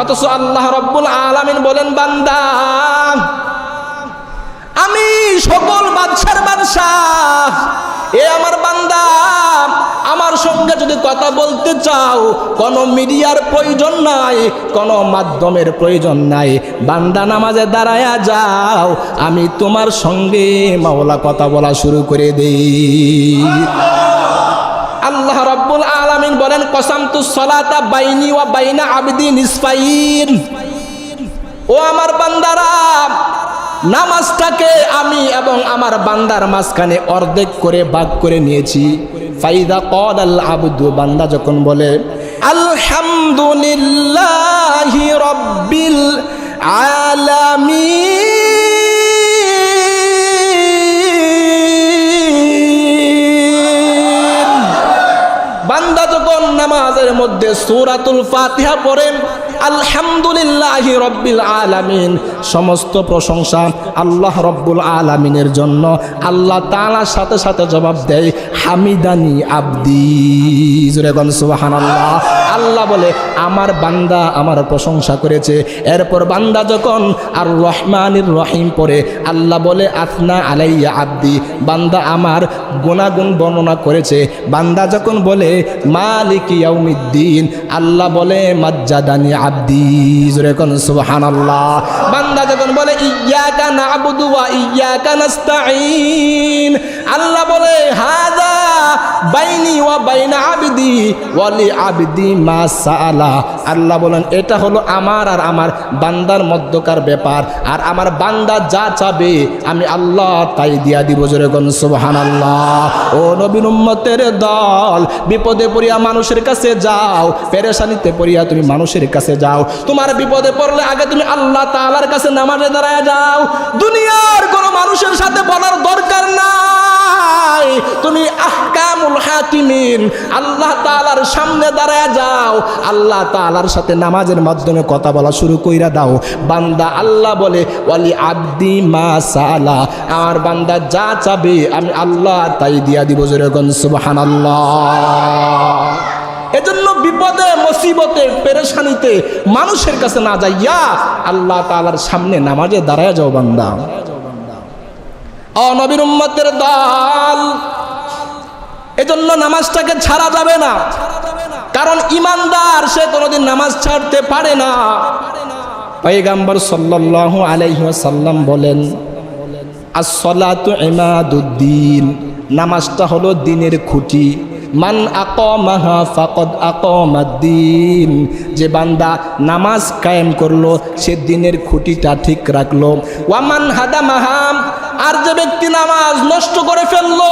অথচ আল্লাহ রাব্বুল আলামিন বলেন, বান্দা আমি সকল বাদশার বাদশাহ, এ আমার বান্দা, আমার সঙ্গে যদি কথা বলতে চাও কোনো মিডিয়ার প্রয়োজন নাই, কোনো মাধ্যমের প্রয়োজন নাই, বান্দা নামাজে দাঁড়ায়া যাও, আমি তোমার সঙ্গে মাওলা কথা বলা শুরু করে দেই। আল্লাহ রাব্বুল আলামিন বলেন, কসামতুস সালাতা বাইনি ওয়া বাইনা আবদি নিসফাইন। ও আমার বান্দারা, নামাজটাকে আমি এবং আমার বান্দার মাঝখানে অর্ধেক করে ভাগ করে নিয়েছি। ফাইদা ক্বালাল আবদু, বান্দা যখন বলে আলহামদুলিল্লাহি রাব্বিল আলামিন, বান্দা যখন নামাজের মধ্যে সূরাতুল ফাতিহা পড়েন, আলহামদুলিল্লাহি রাব্বিল আলামিন, সমস্ত প্রশংসা আল্লাহ রাব্বুল আলামিনের জন্য, আল্লাহ তাআলার সাথে সাথে জবাব দেয় হামিদানি আবদি। জোরে বলেন সুবহানাল্লাহ। আল্লাহ বলে আমার বান্দা আমার প্রশংসা করেছে। এরপর বান্দা যখন আর রহমানির রহিম পড়ে, আল্লাহ বলে আথনা আলাইয়া আবদি, বান্দা আমার গুনাহগুণ বর্ণনা করেছে। বান্দা যখন বলে মালিকি ইয়াউমিদ্দিন, আল্লাহ বলে মাজ্জাদানি আবদি। জোরে বলেন সুবহানাল্লাহ। বান্দা যখন বলে ইয়্যাকা না'বুদু ওয়া ইয়্যাকা নাস্তাঈন, আল্লাহ বলে হাযা বাইনি ওয়া বাইনা আবদি ওয়া লি আবদি মা সাআলা, আল্লাহ বলেন এটা হলো আমার আর আমার বান্দার মধ্যকার ব্যাপার, আর আমার বান্দা যা চাবে আমি আল্লাহ তাই দিয়া দিব। জোরে বলেন সুবহানাল্লাহ। ও নবীর উম্মতের দল, বিপদে পড়িয়া মানুষের কাছে যাও, পেরেশানিতে পড়িয়া তুমি মানুষের কাছে যাও। তোমার বিপদে পড়লে আগে তুমি আল্লাহ তাআলার কাছে নামাজে দাঁড়ায় যাও। দুনিয়ার কোনো মানুষের সাথে বলার দরকার নাই, তুমি আহকামুল হাকিমিন আল্লাহ তাআলার সামনে দাঁড়ায় যাও, আল্লাহ তাআলার সাথে নামাজের মাধ্যমে কথা বলা শুরু কইরা দাও। বান্দা আল্লাহ বলে ওয়ালি আবদি মা সাআলা, আমার বান্দা যা চাবে আমি আল্লাহ তাই দিয়া দিব। জোরে বলেন সুবহানাল্লাহ। এজন্য বিপদে মুসিবতে পেরেশানিতে মানুষের কাছে না যাইয়া আল্লাহ তাআলার সামনে নামাজে দাঁড়ায় যাও বান্দা। ও নবীর উম্মতের দল, এজন্য নামাজটাকে ছাড়া যাবে না, কারণ ঈমানদার সে কোনোদিন নামাজ ছাড়তে পারে না। পয়গম্বর সাল্লাল্লাহু আলাইহি ওয়াসাল্লাম বলেন আস-সালাতু ইমাদুদ্দিন, নামাজটা হলো দ্বীনের খুঁটি। মান আকামাহা ফাকাদ আকামাদ্দিন, যে বান্দা নামাজ কায়েম করলো সে দ্বীনের খুঁটিটা ঠিক রাখলো। ওয়ামান হাদামাহা, আর যে ব্যক্তি নামাজ নষ্ট করে ফেললো